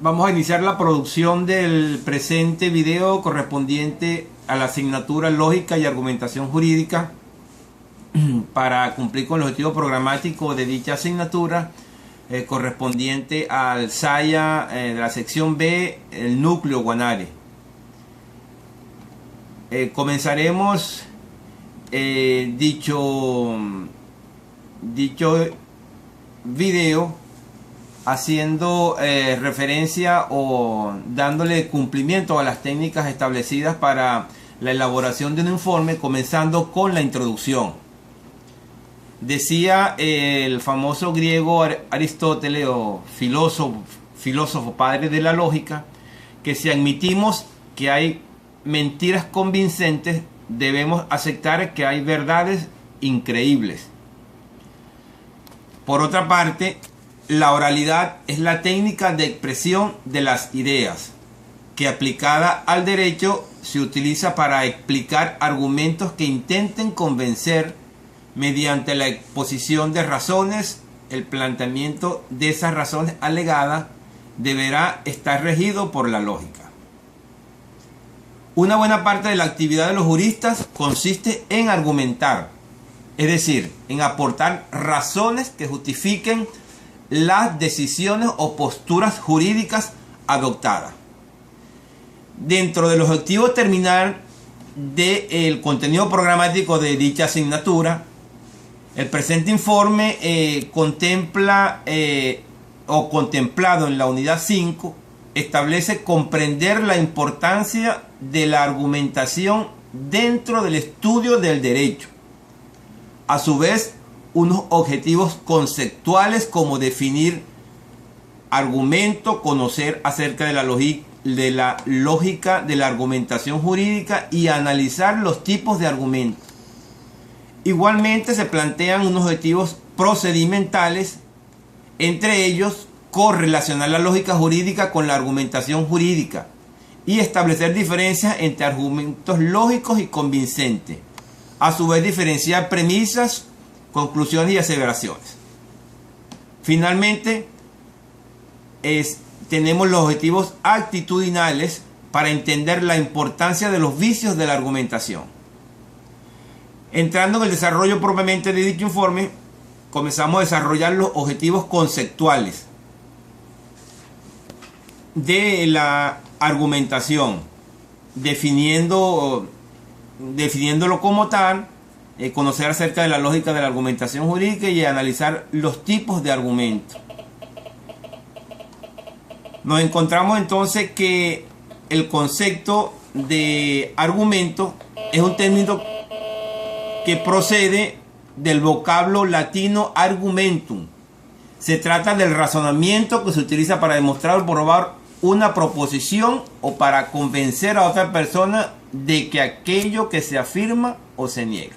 Vamos a iniciar la producción del presente video correspondiente a la asignatura Lógica y Argumentación Jurídica para cumplir con el objetivo programático de dicha asignatura correspondiente al SAIA de la sección B, el núcleo Guanare. Comenzaremos dicho video haciendo referencia o dándole cumplimiento a las técnicas establecidas para la elaboración de un informe, comenzando con la introducción. Decía el famoso griego Aristóteles, o filósofo padre de la lógica, que si admitimos que hay mentiras convincentes, debemos aceptar que hay verdades increíbles. Por otra parte, la oralidad es la técnica de expresión de las ideas, que aplicada al derecho se utiliza para explicar argumentos que intenten convencer mediante la exposición de razones. El planteamiento de esas razones alegadas deberá estar regido por la lógica. Una buena parte de la actividad de los juristas consiste en argumentar, es decir, en aportar razones que justifiquen las decisiones o posturas jurídicas adoptadas. Dentro del objetivo terminal del contenido programático de dicha asignatura, el presente informe contemplado en la unidad 5, establece comprender la importancia de la argumentación dentro del estudio del derecho. A su vez, unos objetivos conceptuales como definir argumento, conocer acerca de la lógica de la argumentación jurídica y analizar los tipos de argumentos. Igualmente se plantean unos objetivos procedimentales, entre ellos correlacionar la lógica jurídica con la argumentación jurídica y establecer diferencias entre argumentos lógicos y convincentes. A su vez, diferenciar premisas, conclusiones y aseveraciones. Finalmente, tenemos los objetivos actitudinales para entender la importancia de los vicios de la argumentación. Entrando en el desarrollo propiamente de dicho informe, comenzamos a desarrollar los objetivos conceptuales de la argumentación, definiéndolo como tal, conocer acerca de la lógica de la argumentación jurídica y analizar los tipos de argumentos. Nos encontramos entonces que el concepto de argumento es un término que procede del vocablo latino argumentum. Se trata del razonamiento que se utiliza para demostrar o probar una proposición o para convencer a otra persona de que aquello que se afirma o se niega.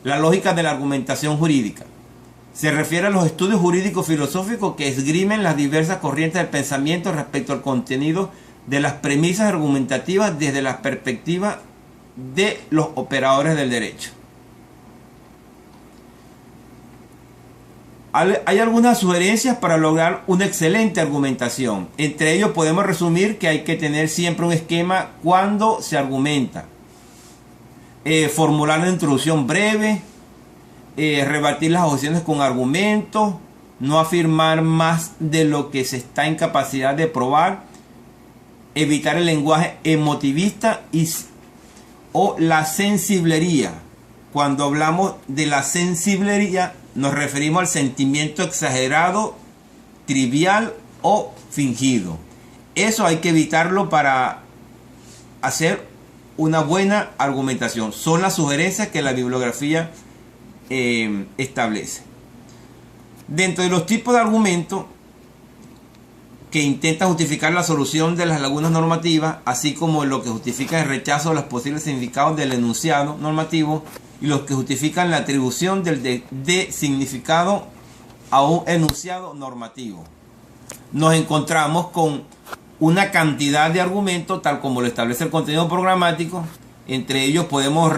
La lógica de la argumentación jurídica se refiere a los estudios jurídicos filosóficos que esgrimen las diversas corrientes del pensamiento respecto al contenido de las premisas argumentativas desde la perspectiva de los operadores del derecho. Hay algunas sugerencias para lograr una excelente argumentación. Entre ellos podemos resumir que hay que tener siempre un esquema cuando se argumenta. Formular una introducción breve, rebatir las objeciones con argumentos, no afirmar más de lo que se está en capacidad de probar, evitar el lenguaje emotivista o la sensiblería. Cuando hablamos de la sensiblería, nos referimos al sentimiento exagerado, trivial o fingido. Eso hay que evitarlo para hacer una buena argumentación. Son las sugerencias que la bibliografía establece. Dentro de los tipos de argumentos que intentan justificar la solución de las lagunas normativas, así como lo que justifica el rechazo de los posibles significados del enunciado normativo y los que justifican la atribución de significado a un enunciado normativo, nos encontramos con una cantidad de argumentos tal como lo establece el contenido programático. Entre ellos pudimos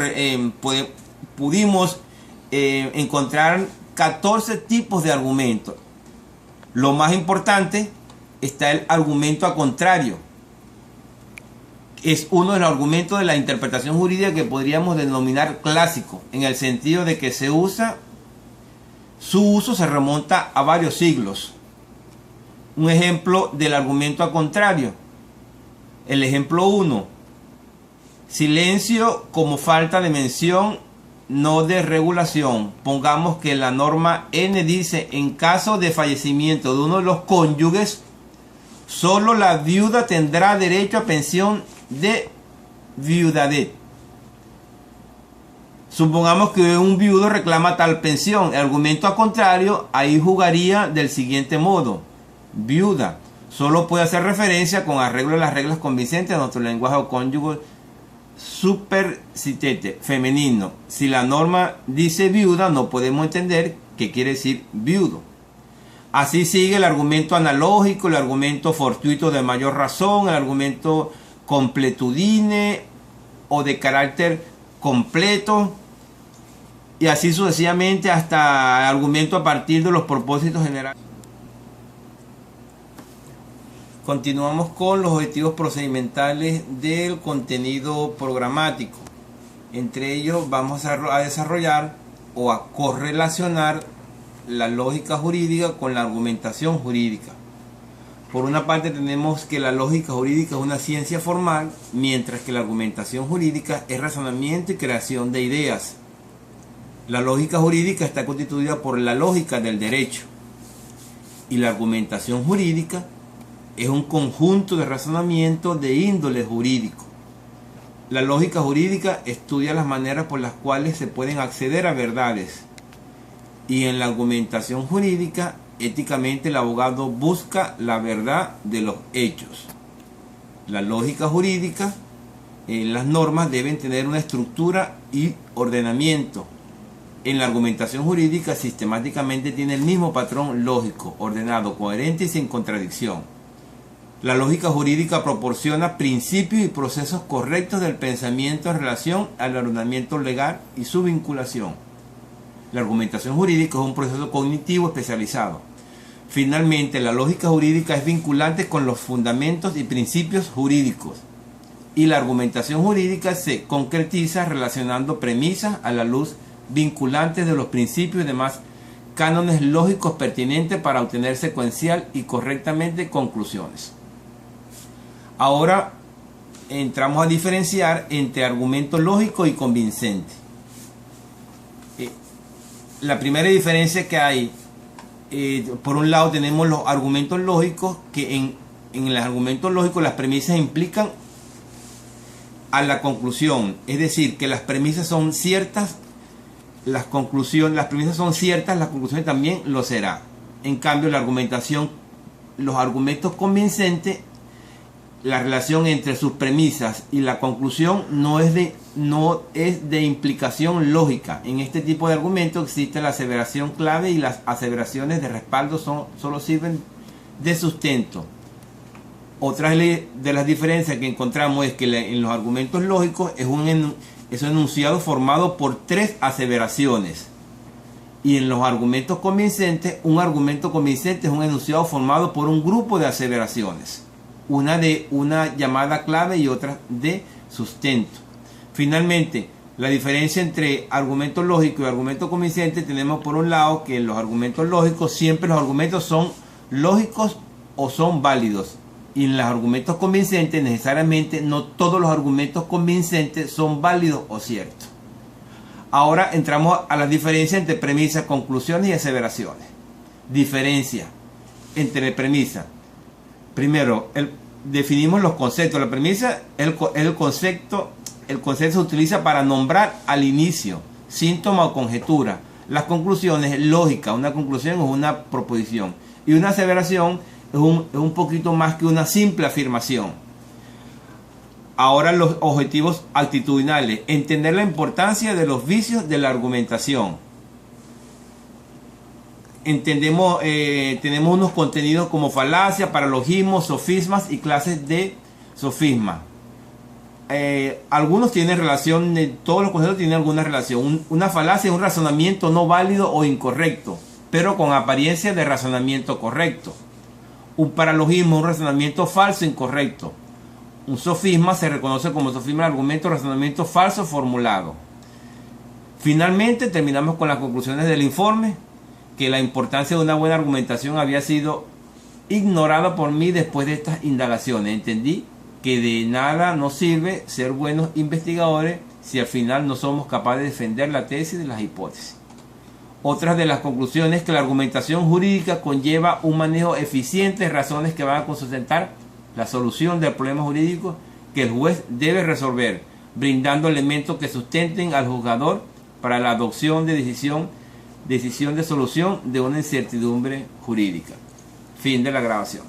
encontrar 14 tipos de argumentos. Lo más importante está el argumento a contrario. Es uno de los argumentos de la interpretación jurídica que podríamos denominar clásico, en el sentido de que su uso se remonta a varios siglos. Un ejemplo del argumento a contrario. El ejemplo 1. Silencio como falta de mención, no de regulación. Pongamos que la norma N dice: en caso de fallecimiento de uno de los cónyuges, solo la viuda tendrá derecho a pensión de viudadez. Supongamos que un viudo reclama tal pensión. El argumento a contrario ahí jugaría del siguiente modo: viuda solo puede hacer referencia con arreglo de las reglas convincentes de nuestro lenguaje o cónyuge supercitete femenino. Si la norma dice viuda, no podemos entender qué quiere decir viudo. Así sigue el argumento analógico, el argumento fortuito de mayor razón, el argumento completudine o de carácter completo, y así sucesivamente hasta el argumento a partir de los propósitos generales. Continuamos con los objetivos procedimentales del contenido programático. Entre ellos vamos a desarrollar o a correlacionar la lógica jurídica con la argumentación jurídica. Por una parte tenemos que la lógica jurídica es una ciencia formal, mientras que la argumentación jurídica es razonamiento y creación de ideas. La lógica jurídica está constituida por la lógica del derecho, y la argumentación jurídica es un conjunto de razonamiento de índole jurídico. La lógica jurídica estudia las maneras por las cuales se pueden acceder a verdades, y en la argumentación jurídica, éticamente el abogado busca la verdad de los hechos. La lógica jurídica, las normas deben tener una estructura y ordenamiento. En la argumentación jurídica sistemáticamente tiene el mismo patrón lógico, ordenado, coherente y sin contradicción. La lógica jurídica proporciona principios y procesos correctos del pensamiento en relación al ordenamiento legal y su vinculación. La argumentación jurídica es un proceso cognitivo especializado. Finalmente, la lógica jurídica es vinculante con los fundamentos y principios jurídicos, y la argumentación jurídica se concretiza relacionando premisas a la luz vinculantes de los principios y demás cánones lógicos pertinentes para obtener secuencial y correctamente conclusiones. Ahora entramos a diferenciar entre argumento lógico y convincente. La primera diferencia que hay, por un lado tenemos los argumentos lógicos, que en los argumentos lógicos las premisas implican a la conclusión, es decir, que las premisas son ciertas, las premisas son ciertas, las conclusiones también lo será. En cambio, la argumentación, los argumentos convincentes, la relación entre sus premisas y la conclusión no es de implicación lógica. En este tipo de argumentos existe la aseveración clave, y las aseveraciones de respaldo solo sirven de sustento. Otra de las diferencias que encontramos es que en los argumentos lógicos es un enunciado formado por 3 aseveraciones, y en los argumentos convincentes, un argumento convincente es un enunciado formado por un grupo de aseveraciones, una de una llamada clave y otra de sustento. Finalmente, la diferencia entre argumento lógico y argumento convincente, tenemos por un lado que en los argumentos lógicos siempre los argumentos son lógicos o son válidos, y en los argumentos convincentes necesariamente no todos los argumentos convincentes son válidos o ciertos. Ahora entramos a la diferencia entre premisas, conclusiones y aseveraciones. Diferencia entre premisas. Primero, definimos los conceptos. La premisa es el concepto. El concepto se utiliza para nombrar al inicio, síntoma o conjetura. Las conclusiones, lógica. Una conclusión es una proposición, y una aseveración es un poquito más que una simple afirmación. Ahora, los objetivos actitudinales. Entender la importancia de los vicios de la argumentación. Tenemos unos contenidos como falacia, paralogismos, sofismas y clases de sofisma. Algunos tienen relación, todos los conceptos tienen alguna relación. Una falacia es un razonamiento no válido o incorrecto, pero con apariencia de razonamiento correcto. Un paralogismo es un razonamiento falso incorrecto. Un sofisma se reconoce como sofisma de argumento o razonamiento falso formulado. Finalmente terminamos con las conclusiones del informe, que la importancia de una buena argumentación había sido ignorada por mí después de estas indagaciones. Entendí que de nada nos sirve ser buenos investigadores si al final no somos capaces de defender la tesis de las hipótesis. Otras de las conclusiones es que la argumentación jurídica conlleva un manejo eficiente de razones que van a sustentar la solución del problema jurídico que el juez debe resolver, brindando elementos que sustenten al juzgador para la adopción de decisión de solución de una incertidumbre jurídica. Fin de la grabación.